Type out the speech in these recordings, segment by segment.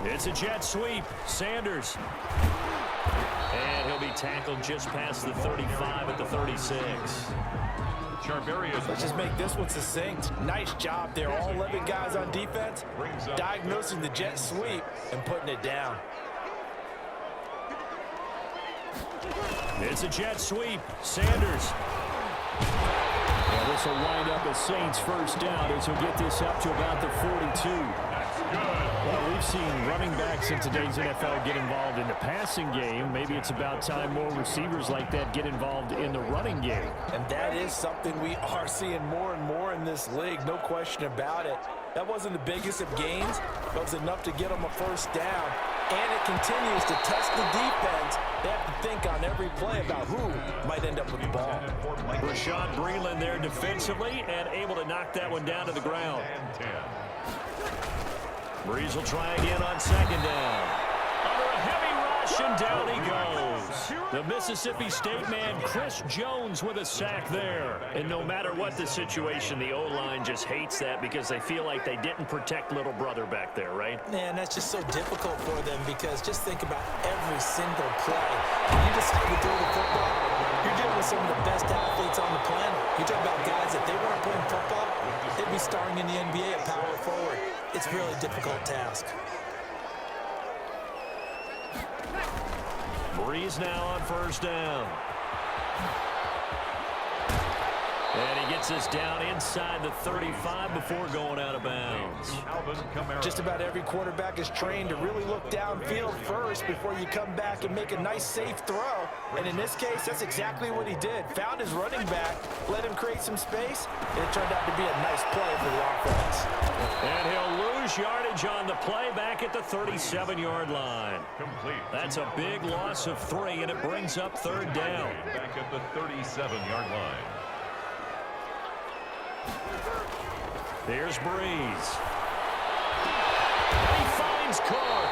It's a jet sweep. Sanders. And he'll be tackled just past the 35 at the 36. Let's just make this one succinct. Nice job there. All 11 guys on defense diagnosing the jet sweep and putting it down. It's a jet sweep. Sanders. And this will wind up a Saints first down as he'll get this up to about the 42. Well, we've seen running backs in today's NFL get involved in the passing game. Maybe it's about time more receivers like that get involved in the running game. And that is something we are seeing more and more in this league, no question about it. That wasn't the biggest of gains, but it was enough to get them a first down. And it continues to test the defense. They have to think on every play about who might end up with the ball. Rashad Breeland there defensively and able to knock that one down to the ground. Breeze will try again on second down. Under a heavy rush, and down he goes. The Mississippi State man, Chris Jones, with a sack there. And no matter what the situation, the O-line just hates that because they feel like they didn't protect little brother back there, right? Man, that's just so difficult for them because just think about every single play. When you decide to throw the football, you're dealing with some of the best athletes on the planet. You talk about guys, if they weren't playing football, they'd be starring in the NBA at power forward. It's a really difficult task. Breeze now on first down. And he gets us down inside the 35 before going out of bounds. Just about every quarterback is trained to really look downfield first before you come back and make a nice, safe throw. And in this case, that's exactly what he did. Found his running back, let him create some space, and it turned out to be a nice play for the offense. And he'll lose yardage on the play back at the 37-yard line. That's a big loss of 3, and it brings up third down. Back at the 37-yard line. Here's Breeze. He finds Cook.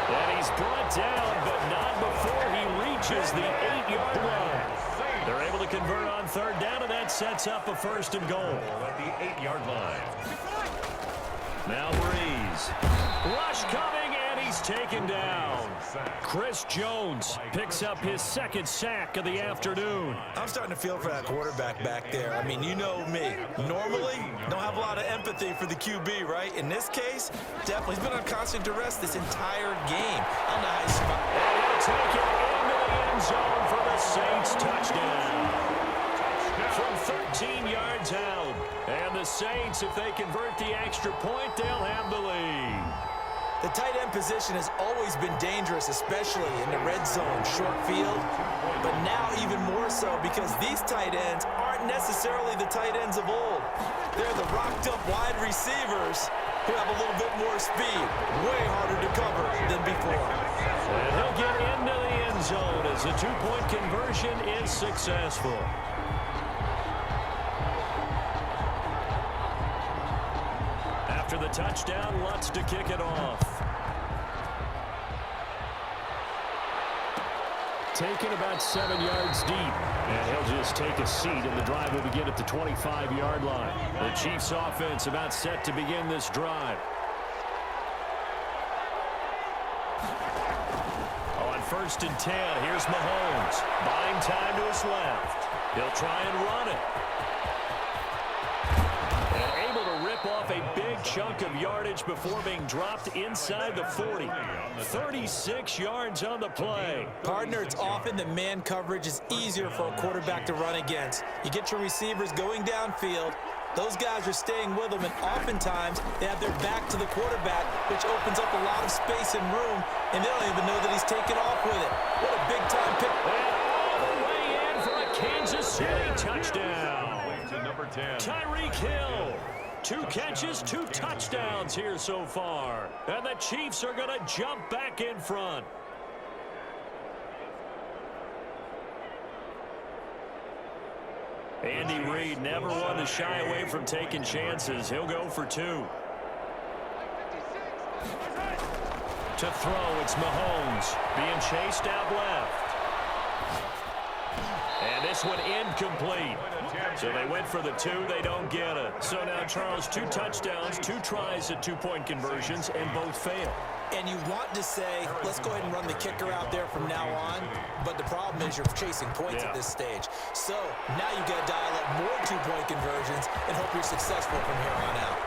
And he's brought down, but not before he reaches the 8-yard line. They're able to convert on third down, and that sets up a first and goal. At the 8-yard line. Now Breeze. Rush coming, and he's taken down. Chris Jones picks up his second sack of the afternoon. I'm starting to feel for that quarterback back there. I mean, you know me. Normally, don't have a lot of empathy for the QB, right? In this case, definitely. He's been on constant duress this entire game. I don't know how he's survived. And he'll take it into the end zone for the Saints touchdown. From 13 yards out. And the Saints, if they convert the extra point, they'll have the lead. The tight end position has always been dangerous, especially in the red zone, short field. But now even more so because these tight ends aren't necessarily the tight ends of old. They're the rocked-up wide receivers who have a little bit more speed, way harder to cover than before. And he'll get into the end zone as the two-point conversion is successful. After the touchdown, Lutz to kick it off. Taken about 7 yards deep. And he'll just take a seat, and the drive will begin at the 25-yard line. The Chiefs offense about set to begin this drive. On 1st and 10, here's Mahomes. Buying time to his left. He'll try and run it. And able to rip off a big chunk of yardage before being dropped inside the 40. 36 yards on the play. Partner, it's often that man coverage is easier for a quarterback to run against. You get your receivers going downfield. Those guys are staying with them, and oftentimes they have their back to the quarterback, which opens up a lot of space and room, and they don't even know that he's taken off with it. What a big-time pick. And all the way in for a Kansas City touchdown. Number 10. Tyreek Hill. 2 catches, 2 touchdowns here so far. And the Chiefs are going to jump back in front. Andy Reid never one to shy away from taking chances. He'll go for 2. To throw, it's Mahomes being chased out left. And This one incomplete. So they went for the 2. They don't get it. So now, Charles, 2 touchdowns, 2 tries at 2-point conversions, and both fail. And you want to say, let's go ahead and run the kicker out there from now on. But the problem is you're chasing points at this stage. So now you've got to dial up more 2-point conversions and hope you're successful from here on out.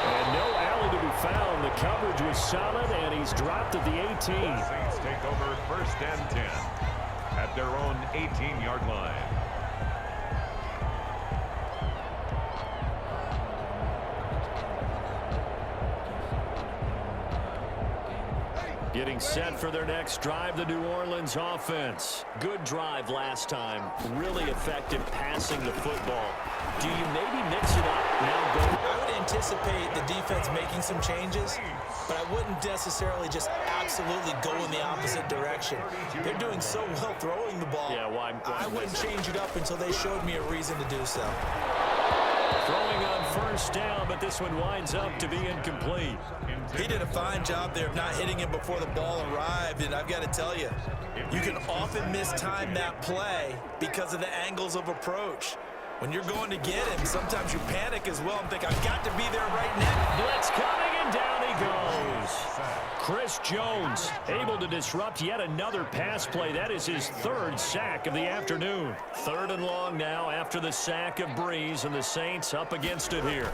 And no alley to be found. The coverage was solid, and he's dropped at the 18. Saints take over 1st and 10 at their own 18-yard line. Getting set for their next drive, the New Orleans offense. Good drive last time. Really effective passing the football. Do you maybe mix it up now? I would anticipate the defense making some changes, but I wouldn't necessarily just absolutely go in the opposite direction. They're doing so well throwing the ball. Yeah, why I wouldn't change it up until they showed me a reason to do so. Throwing on 1st down, but this one winds up to be incomplete. He did a fine job there of not hitting him before the ball arrived, and I've got to tell you, you can often mistime that play because of the angles of approach. When you're going to get him, sometimes you panic as well and think, I've got to be there right now. Blitz coming, and down he goes. Chris Jones able to disrupt yet another pass play. That is his 3rd sack of the afternoon. 3rd and long now after the sack of Breeze, and the Saints up against it here.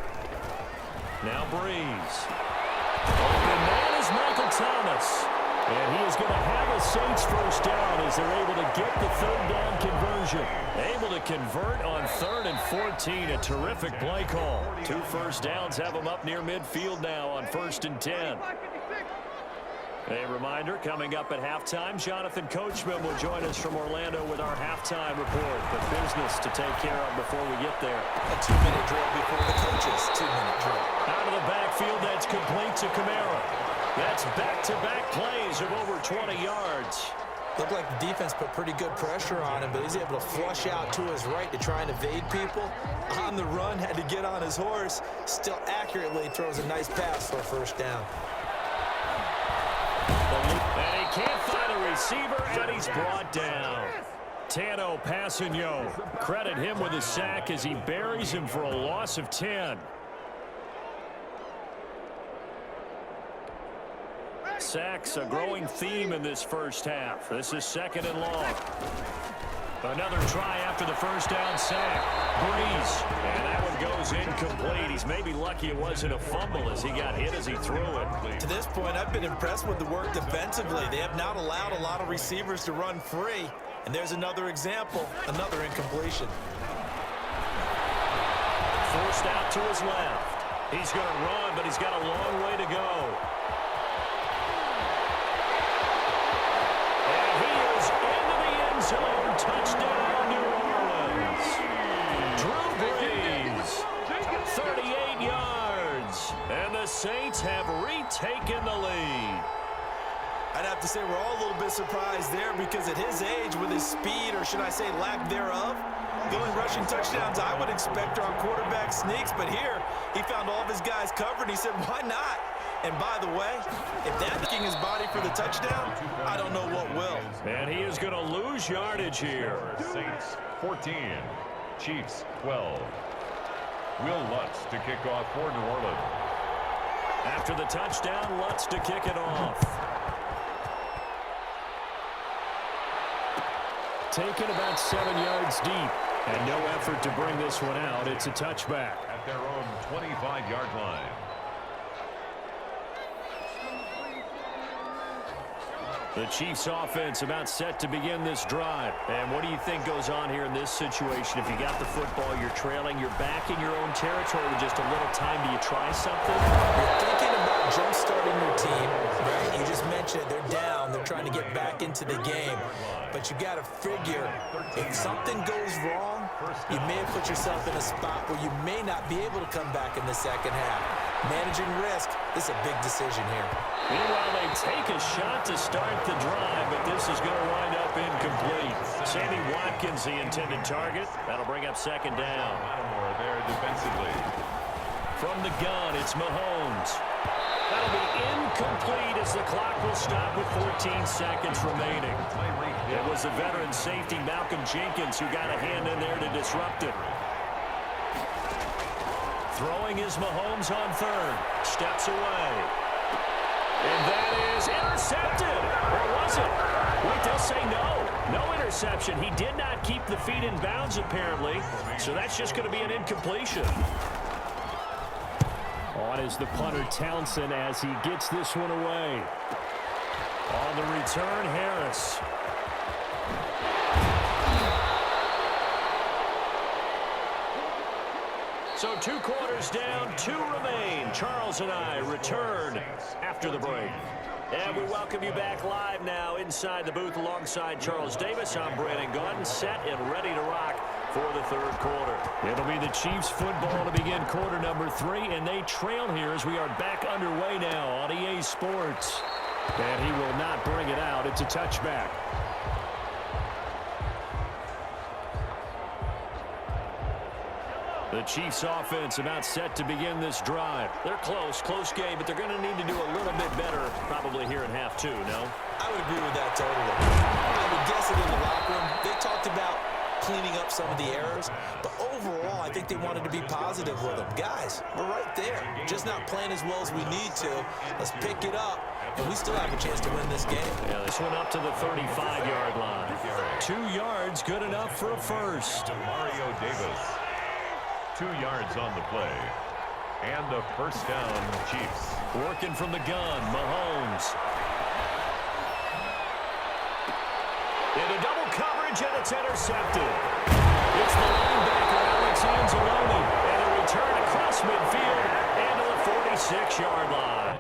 Now Breeze. Open man is Michael Thomas. And he is going to have a Saints 1st down as they're able to get the 3rd down conversion. Able to convert on 3rd and 14. A terrific play call. 2 first downs have them up near midfield now on 1st and 10. A reminder, coming up at halftime, Jonathan Coachman will join us from Orlando with our halftime report. But business to take care of before we get there. A 2-minute drill before the coaches. 2-minute drill. Out of the backfield, that's complete to Kamara. That's back-to-back plays of over 20 yards. Looked like the defense put pretty good pressure on him, but he's able to flush out to his right to try and evade people. On the run, had to get on his horse. Still accurately throws a nice pass for a 1st down. And he can't find a receiver, and he's brought down. Tano Passanio. Credit him with a sack as he buries him for a loss of 10. Sacks, a growing theme in this 1st half. This is 2nd and long. Another try after the 1st down sack. Breeze. And that one goes incomplete. He's maybe lucky it wasn't a fumble as he got hit as he threw it. To this point, I've been impressed with the work defensively. They have not allowed a lot of receivers to run free. And there's another example, another incompletion. Forced out to his left. He's going to run, but he's got a long way to go. Zone touchdown, New Orleans. Drew Brees, 38 yards, and the Saints have retaken the lead. I'd have to say we're all a little bit surprised there because at his age, with his speed, or should I say lack thereof, the only rushing touchdowns I would expect are on quarterback sneaks, but here he found all of his guys covered, and he said, why not? And by the way, if that's kicking his body for the touchdown, I don't know what will. And he is going to lose yardage here. Saints 14, Chiefs 12. Will Lutz to kick off for New Orleans. After the touchdown, Lutz to kick it off. Taken about 7 yards deep. And no effort to bring this one out. It's a touchback. At their own 25-yard line. The Chiefs offense about set to begin this drive. And what do you think goes on here in this situation? If you got the football, you're trailing, you're back in your own territory with just a little time. Do you try something? You're thinking about jump-starting your team, right? You just mentioned it. They're down. They're trying to get back into the game. But you got to figure, if something goes wrong, you may have put yourself in a spot where you may not be able to come back in the second half. Managing risk is a big decision here. Meanwhile, they take a shot to start the drive, but this is going to wind up incomplete. Sammy Watkins, the intended target. That'll bring up 2nd down. Lattimore there defensively. From the gun, it's Mahomes. That'll be incomplete as the clock will stop with 14 seconds remaining. It was the veteran safety Malcolm Jenkins who got a hand in there to disrupt it. Throwing is Mahomes on third. Steps away. And that is intercepted. Or was it? Wait, they'll say no. No interception. He did not keep the feet in bounds, apparently. So that's just going to be an incompletion. On is the punter Townsend as he gets this one away. On the return, Harris. So 2 quarters down, 2 remain. Charles and I return after the break. And we welcome you back live now inside the booth alongside Charles Davis. I'm Brandon Gaudin, set and ready to rock for the third quarter. It'll be the Chiefs football to begin quarter number 3, and they trail here as we are back underway now on EA Sports. And he will not bring it out. It's a touchback. The Chiefs offense about set to begin this drive. They're close game, but they're going to need to do a little bit better probably here in half 2, no? I would agree with that totally. I would guess it in the locker room. They talked about cleaning up some of the errors, but overall, I think they wanted to be positive with them. Guys, we're right there. Just not playing as well as we need to. Let's pick it up, and we still have a chance to win this game. Yeah, this one up to the 35-yard line. 2 yards, good enough for a first. Mario Davis. 2 yards on the play. And a first down, Chiefs. Working from the gun, Mahomes. Into double coverage, and it's intercepted. It's the linebacker, Alex Anzalone, and a return across midfield and to the 46-yard line.